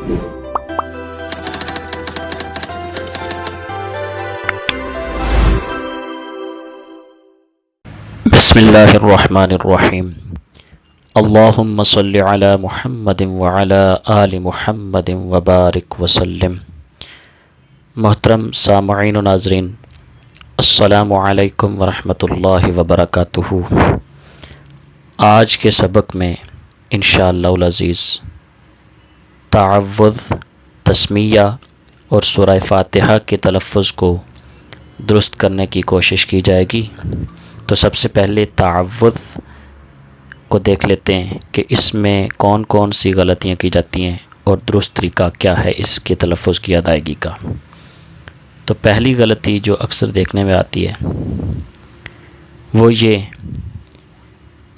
بسم اللہ الرحمن الرحیم اللہم صلی علی محمد وعلی آل محمد وبارک وسلم۔ محترم سامعین و ناظرین، السلام علیکم ورحمۃ اللہ وبرکاتہ۔ آج کے سبق میں انشاءاللہ العزیز تعوذ، تسمیہ اور سورہ فاتحہ کے تلفظ کو درست کرنے کی کوشش کی جائے گی۔ تو سب سے پہلے تعوذ کو دیکھ لیتے ہیں کہ اس میں کون کون سی غلطیاں کی جاتی ہیں اور درست طریقہ کیا ہے اس کے تلفظ کی ادائیگی کا۔ تو پہلی غلطی جو اکثر دیکھنے میں آتی ہے وہ یہ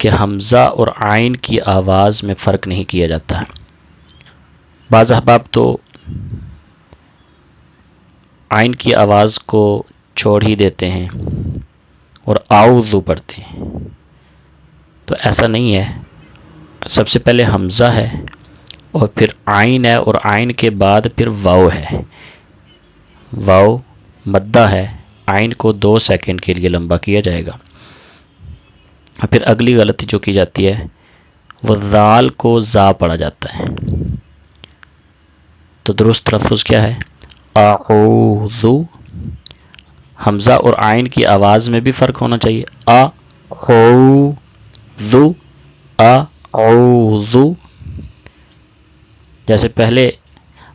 کہ حمزہ اور عین کی آواز میں فرق نہیں کیا جاتا ہے۔ بعض احباب تو عین کی آواز کو چھوڑ ہی دیتے ہیں اور اعوذ پڑھتے ہیں، تو ایسا نہیں ہے۔ سب سے پہلے حمزہ ہے اور پھر عین ہے، اور عین کے بعد پھر واو ہے۔ واو مدہ ہے، عین کو 2 سیکنڈ کے لیے لمبا کیا جائے گا۔ اور پھر اگلی غلطی جو کی جاتی ہے وہ ذال کو زا پڑھا جاتا ہے۔ تو درست تلفظ کیا ہے؟ اعوذ۔ حمزہ اور عین کی آواز میں بھی فرق ہونا چاہیے۔ اعوذ، اعوذ، جیسے پہلے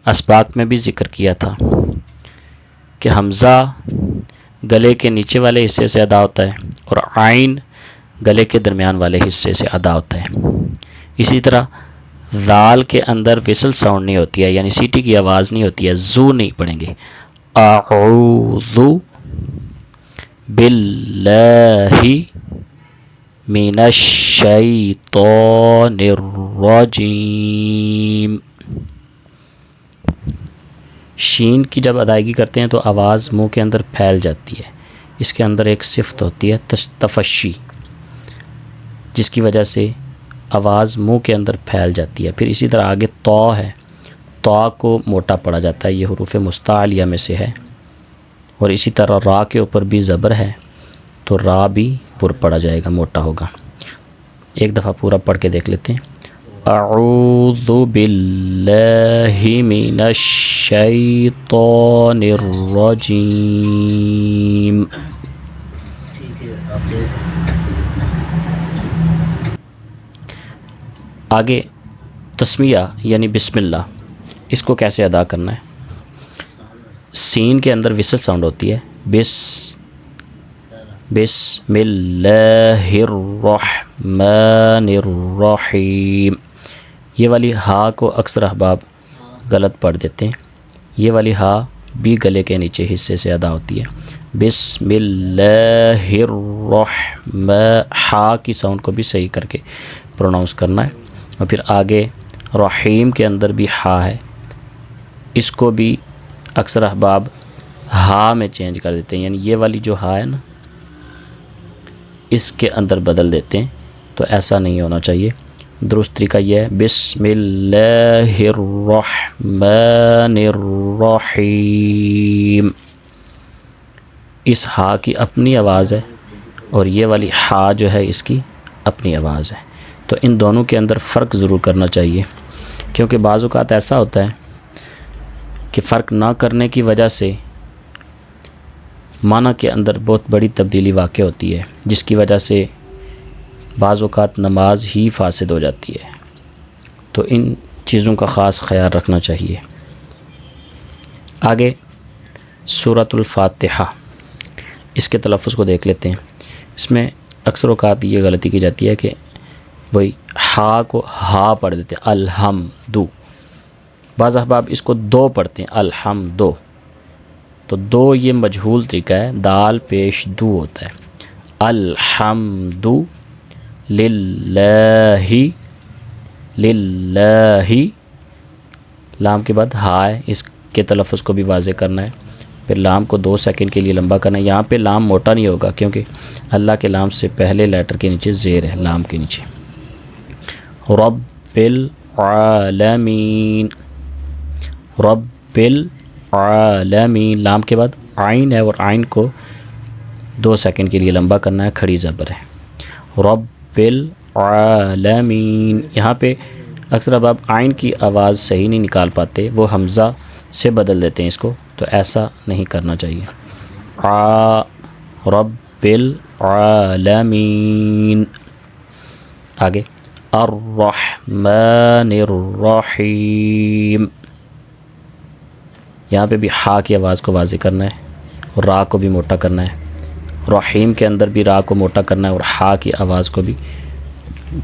اسباق میں بھی ذکر کیا تھا کہ حمزہ گلے کے نیچے والے حصے سے ادا ہوتا ہے اور عین گلے کے درمیان والے حصے سے ادا ہوتا ہے۔ اسی طرح ذال کے اندر وصل ساؤنڈ نہیں ہوتی ہے، یعنی سیٹی کی آواز نہیں ہوتی ہے، زو نہیں پڑھیں گے۔ اعوذ باللہ من الشیطان الرجیم۔ شین کی جب ادائیگی کرتے ہیں تو آواز منہ کے اندر پھیل جاتی ہے، اس کے اندر ایک صفت ہوتی ہے تفشی، جس کی وجہ سے آواز منہ کے اندر پھیل جاتی ہے۔ پھر اسی طرح آگے تو ہے، تو کو موٹا پڑھا جاتا ہے، یہ حروف مستعلیہ میں سے ہے۔ اور اسی طرح را کے اوپر بھی زبر ہے تو را بھی پر پڑھا جائے گا، موٹا ہوگا۔ ایک دفعہ پورا پڑھ کے دیکھ لیتے ہیں۔ اعوذ باللہ من الشیطان الرجیم۔ آگے تسمیہ یعنی بسم اللہ، اس کو کیسے ادا کرنا ہے؟ سین کے اندر وصل ساؤنڈ ہوتی ہے، بسم اللہ الرحمن الرحیم۔ یہ والی ہا کو اکثر احباب غلط پڑھ دیتے ہیں، یہ والی ہا بھی گلے کے نیچے حصے سے ادا ہوتی ہے۔ بسم اللہ الرحمن، ہا کی ساؤنڈ کو بھی صحیح کر کے پروناؤنس کرنا ہے۔ اور پھر آگے رحیم کے اندر بھی ہا ہے، اس کو بھی اکثر احباب ہا میں چینج کر دیتے ہیں، یعنی یہ والی جو ہا ہے نا اس کے اندر بدل دیتے ہیں، تو ایسا نہیں ہونا چاہیے۔ درست طریقہ یہ ہے بسم اللہ الرحمن الرحیم۔ اس ہا کی اپنی آواز ہے اور یہ والی ہا جو ہے اس کی اپنی آواز ہے، تو ان دونوں کے اندر فرق ضرور کرنا چاہیے، کیونکہ بعض اوقات ایسا ہوتا ہے کہ فرق نہ کرنے کی وجہ سے معنی کے اندر بہت بڑی تبدیلی واقع ہوتی ہے، جس کی وجہ سے بعض اوقات نماز ہی فاسد ہو جاتی ہے۔ تو ان چیزوں کا خاص خیال رکھنا چاہیے۔ آگے سورۃ الفاتحہ، اس کے تلفظ کو دیکھ لیتے ہیں۔ اس میں اکثر اوقات یہ غلطی کی جاتی ہے کہ وہی ہا کو ہا پڑھ دیتے ہیں، الحمدو۔ بعض احباب اس کو دو پڑھتے ہیں، الحمدو۔ تو دو یہ مجہول طریقہ ہے، دال پیش دو ہوتا ہے۔ الحمد للہ، للہ، لام کے بعد ہا ہے، اس کے تلفظ کو بھی واضح کرنا ہے۔ پھر لام کو 2 سیکنڈ کے لیے لمبا کرنا ہے۔ یہاں پہ لام موٹا نہیں ہوگا کیونکہ اللہ کے لام سے پہلے لیٹر کے نیچے زیر ہے، لام کے نیچے۔ رب العالمین، رب العالمین، لام کے بعد عین ہے اور عین کو 2 سیکنڈ کے لیے لمبا کرنا ہے، کھڑی زبر ہے، رب العالمین۔ یہاں پہ اکثر اب آپ عین کی آواز صحیح نہیں نکال پاتے، وہ حمزہ سے بدل دیتے ہیں اس کو، تو ایسا نہیں کرنا چاہیے۔ رب العالمین۔ آگے الرحمن الرحیم، یہاں پہ بھی ہا کی آواز کو واضح کرنا ہے اور را کو بھی موٹا کرنا ہے، رحیم کے اندر بھی را کو موٹا کرنا ہے اور ہا کی آواز کو بھی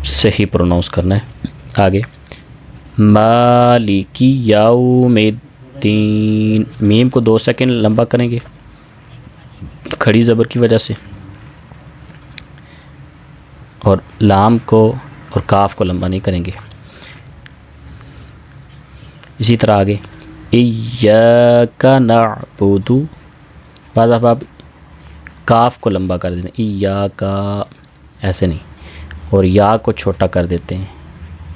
صحیح پروناؤنس کرنا ہے۔ آگے مالکی یوم الدین، میم کو 2 سیکنڈ لمبا کریں گے کھڑی زبر کی وجہ سے، اور لام کو اور کاف کو لمبا نہیں کریں گے۔ اسی طرح آگے ایاک نعبد، بعض آپ کاف کو لمبا کر دیتے ہیں، ایاک ایسے نہیں، اور یا کو چھوٹا کر دیتے ہیں،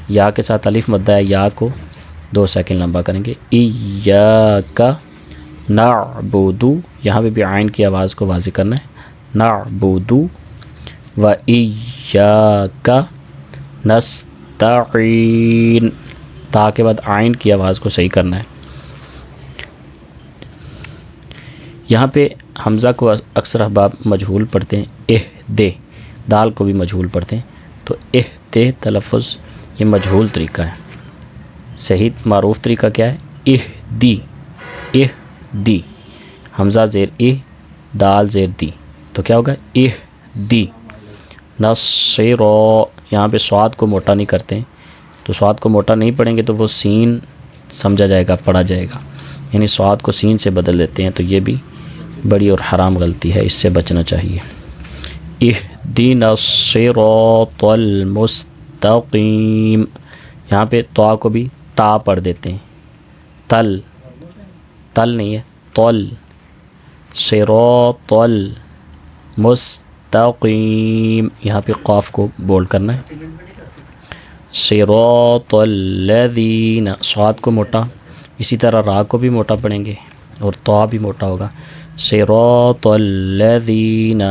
یا کے ساتھ الف مدہ ہے، یا کو 2 سیکنڈ لمبا کریں گے۔ ایاک نعبد، یہاں پہ بھی عین کی آواز کو واضح کرنا ہے، نعبد و ایاک نستعین، تا کے بعد عین کی آواز کو صحیح کرنا ہے۔ یہاں پہ حمزہ کو اکثر احباب مجہول پڑھتے ہیں، دے، دال کو بھی مجہول پڑھتے ہیں، تو دے تلفظ یہ مجہول طریقہ ہے۔ صحیح معروف طریقہ کیا ہے؟ دی، حمزہ زیر دال زیر دی، تو کیا ہوگا؟ دی نصر، یہاں پہ سواد کو موٹا نہیں کرتے ہیں، تو سواد کو موٹا نہیں پڑھیں گے تو وہ سین سمجھا جائے گا، پڑھا جائے گا، یعنی سواد کو سین سے بدل دیتے ہیں، تو یہ بھی بڑی اور حرام غلطی ہے، اس سے بچنا چاہیے۔ اہدنا الصراط المستقیم، یہاں پہ طا کو بھی تا پڑھ دیتے ہیں، تل نہیں ہے، طل، صراط المستقیم، یہاں پہ قاف کو بولڈ کرنا ہے، صراط الذین، صاد کو موٹا، اسی طرح را کو بھی موٹا پڑھیں گے اور طا بھی موٹا ہوگا، صراط الذین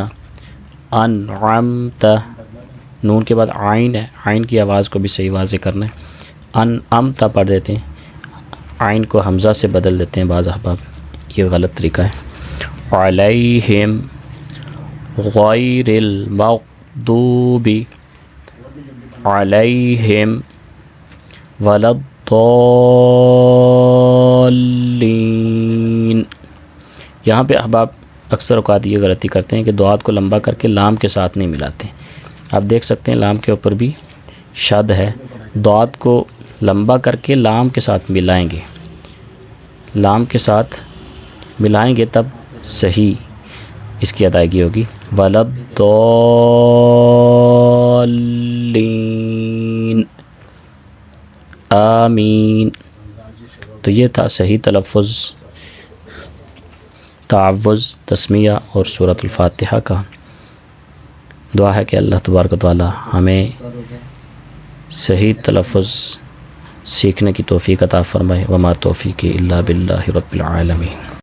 انعمت، نون کے بعد عین ہے، عین کی آواز کو بھی صحیح واضح کرنا ہے، انعمت پڑھ دیتے ہیں، عین کو حمزہ سے بدل دیتے ہیں بعض احباب، یہ غلط طریقہ ہے۔ علیہم غیر المغضوب علیہم ولا الضالین، یہاں پہ احباب اکثر اوقات یہ غلطی کرتے ہیں کہ دعات کو لمبا کر کے لام کے ساتھ نہیں ملاتے، آپ دیکھ سکتے ہیں لام کے اوپر بھی شد ہے، دعات کو لمبا کر کے لام کے ساتھ ملائیں گے، لام کے ساتھ ملائیں گے تب صحیح اس کی ادائیگی ہوگی، ولا الضالین، آمین۔ تو یہ تھا صحیح تلفظ، تعوذ، تسمیہ اور سورۃ الفاتحہ کا۔ دعا ہے کہ اللہ تبارک و تعالی ہمیں صحیح تلفظ سیکھنے کی توفیق عطا فرمائے، وما توفیقی الا باللہ رب العالمین۔